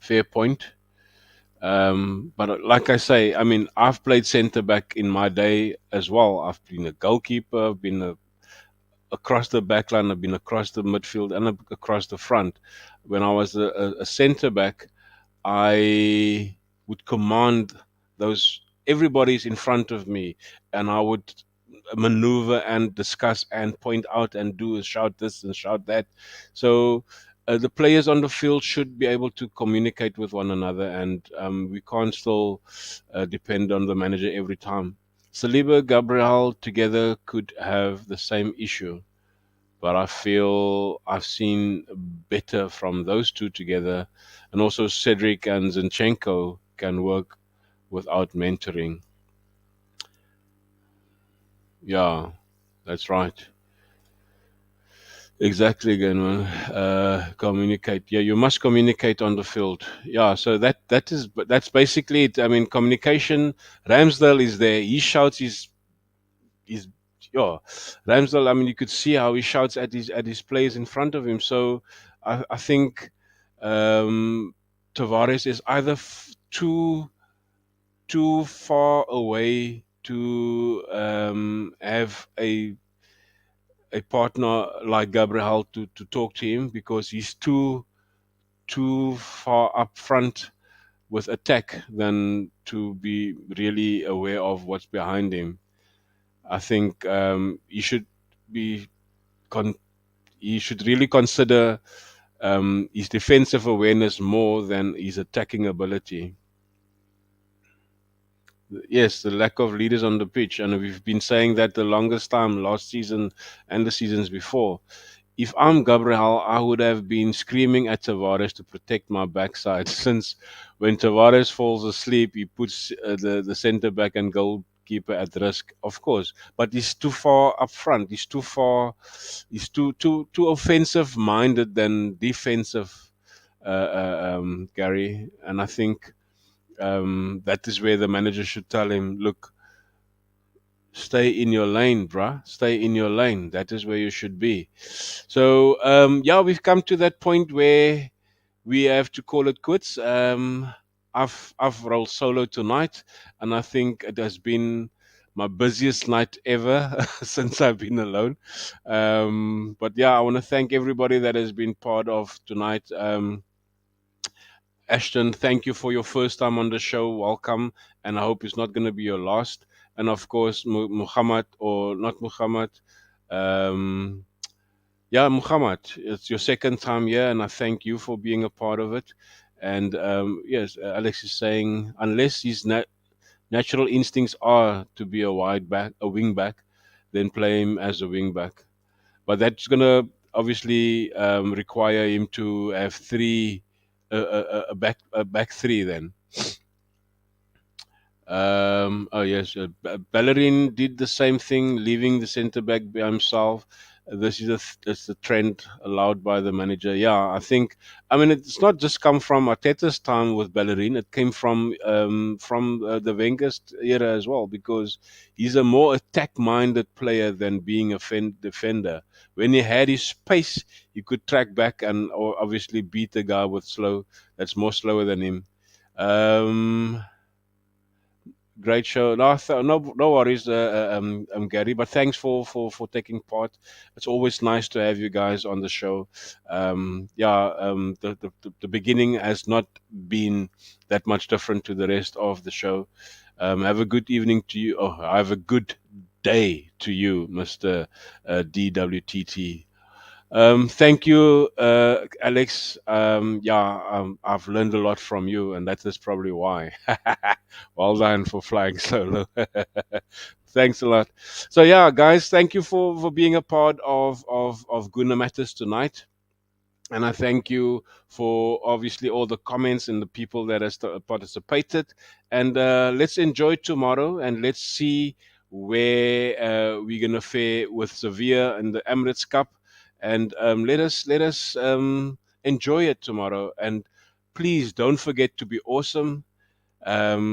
[SPEAKER 1] fair point. But like I say, I mean, I've played centre back in my day as well. I've been a goalkeeper, I've been across the back line, I've been across the midfield, and across the front. When I was a centre back, I would command those, everybody's in front of me, and I would maneuver and discuss and point out and do shout this and shout that. So the players on the field should be able to communicate with one another, and we can't still depend on the manager every time. Saliba, Gabriel together could have the same issue, but I feel I've seen better from those two together, and also Cedric and Zinchenko can work without mentoring. Yeah, that's right. Exactly again, man. Communicate. Yeah, you must communicate on the field. Yeah, so that's basically it. I mean, communication. Ramsdale is there. He shouts his yeah. Ramsdale. I mean, you could see how he shouts at his players in front of him. So I think Tavares is either too far away to have a partner like Gabriel to talk to him, because he's too far up front with attack than to be really aware of what's behind him. I think he should be con- he should really consider his defensive awareness more than his attacking ability. Yes, the lack of leaders on the pitch, and we've been saying that the longest time last season and the seasons before. If I'm Gabriel, I would have been screaming at Tavares to protect my backside, since when Tavares falls asleep, he puts the centre back and goalkeeper at risk, of course. But he's too far up front. He's too far. He's too offensive minded than defensive, Gary. And I think that is where the manager should tell him, look, stay in your lane, bruh. Stay in your lane. That is where you should be. So, yeah, we've come to that point where we have to call it quits. I've rolled solo tonight, and I think it has been my busiest night ever since I've been alone. But yeah, I want to thank everybody that has been part of tonight. Ashton, thank you for your first time on the show. Welcome, and I hope it's not going to be your last. And of course, Muhammad, or not Muhammad. Um, yeah, Muhammad, it's your second time here, and I thank you for being a part of it. And yes, Alex is saying, unless his natural instincts are to be a wide back, a wing back, then play him as a wing back. But that's gonna obviously require him to have three, a back three then. Oh yes, Bellerin did the same thing, leaving the centre back by himself. This is that's the trend allowed by the manager. Yeah, I think. I mean, it's not just come from Arteta's time with Bellerin. It came from the Wenger's era as well, because he's a more attack-minded player than being a defender. When he had his space, he could track back and or obviously beat the guy with that's more slower than him. Um, Great show. No, no worries, Gary. But thanks for taking part. It's always nice to have you guys on the show. Yeah, the beginning has not been that much different to the rest of the show. Have a good evening to you. Oh, have a good day to you, Mister DWTT. Thank you, Alex. Yeah, I've learned a lot from you, and that is probably why. Well done for flying solo. Thanks a lot. So yeah, guys, thank you for being a part of Guna Matters tonight. And I thank you for obviously all the comments and the people that has participated. And let's enjoy tomorrow, and let's see where we're gonna fare with Sevilla and the Emirates Cup. And let us enjoy it tomorrow. And please don't forget to be awesome.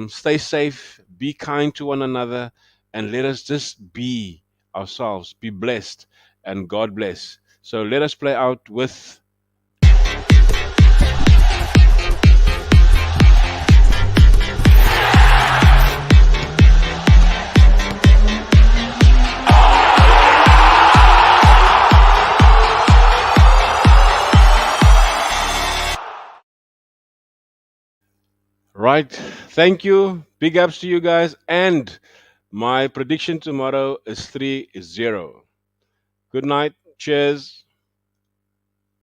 [SPEAKER 1] Stay safe. Be kind to one another, and let us just be ourselves. Be blessed, and God bless. So let us play out with right. Thank you. Big ups to you guys. And my prediction tomorrow is 3-0. Good night. Cheers.